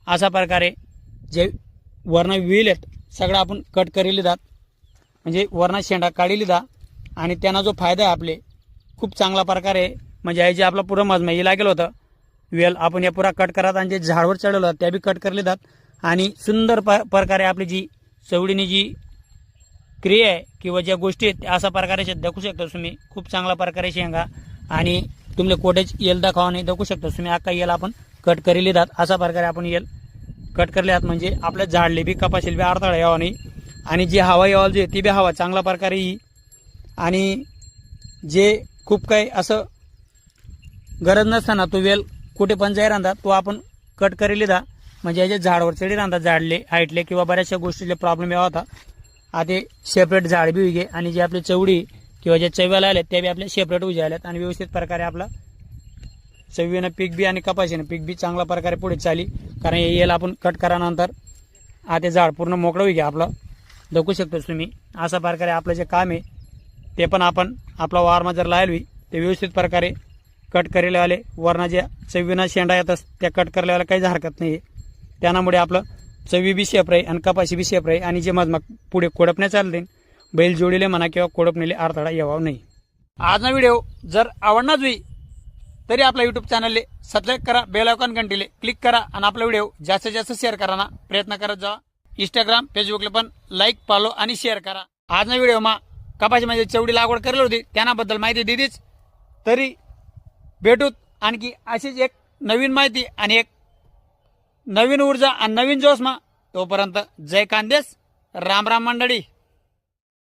अशा प्रकारे जे वर्ण व्हील आहेत सगळं आपण कट करेली जात, म्हणजे वर्ण शेंडा काढली जा आणि त्यांना जो फायदा आहे आपले खूप चांगला प्रकारे, म्हणजे आहे जे आपला पुरा मजमाई लागेल होतं वेल आपण या पुरा कट करत आणि जे झाडवर चढवलं त्या बी कट करले जात आणि सुंदर प्रकारे आपली जी चवडीने जी क्रिया आहे किंवा ज्या गोष्टी आहेत अशा प्रकारे दाखवू शकता तुम्ही। खूप चांगला प्रकारे शेंगा आणि तुमले कोटेज येल दाखवा नाही दाखवू शकता तुम्ही। अख्खा येल आपण कट करेली जात अशा प्रकारे आपण येल कट करले जात, म्हणजे आपल्या झाडले बी कपाशील बी अडथळा यावा नाही आणि जी हवा यावं जे ती बी हवा चांगल्या प्रकारे येईल। आणि जे खूप काही असं गरज नसताना तो वेल कुठे पण जाई राहतात तो आपण कट करेली जा, म्हणजे याचे झाडवर चढी राहतात झाडले हाईटले किंवा बऱ्याचशा गोष्टीले प्रॉब्लेम यावा होता। आता सेपरेट झाड बी उगे आणि जे आपली चवडी किंवा ज्या चव्याला आल्यात त्या बी आपल्या सेपरेट उजे आल्यात आणि व्यवस्थित प्रकारे आपला चवीनं पीक बी आणि कपाशीनं पीक बी चांगल्या प्रकारे पुढे चाली। कारण हे येल आपण कट करानंतर आता झाड पूर्ण मोकळं होईल आपलं दाखवू शकतो तुम्ही। अशा प्रकारे आपलं जे काम आहे ते पण आपण आपला वारमा जर लायलवी ते व्यवस्थित प्रकारे कट करेले वाले वरना ज्या चवीनं शेंडा येतात त्या कट करल्याला काहीच हरकत नाही। त्यामुळे आपलं चवी बी शेप राहील आणि कपाशी बी शेप राहील आणि जे मग पुढे कोडपणे चालते बैल जोडीले म्हणा किंवा कोडपणेले अडथळा यावा नाही। आजचा व्हिडिओ जर आवडणार होई तरी आपल्या यूट्यूब चॅनलले सबस्क्राईब करा, बेल आयकॉन घंटीले क्लिक करा आणि आपला व्हिडिओ जास्तीत जास्त शेअर कराना प्रयत्न करत जा। इंस्टाग्राम फेसबुकला पण लाईक फॉलो आणि शेअर करा। आजचा व्हिडिओ मा कपाशीमध्ये चवडी लागवड करेल होती त्याबद्दल माहिती दिलीच, तरी भेटूत आणखी अशीच एक नवीन माहिती आणि एक नवीन ऊर्जा आणि नवीन जोश मा। तोपर्यंत जय कांदेश, राम राम मंडळी।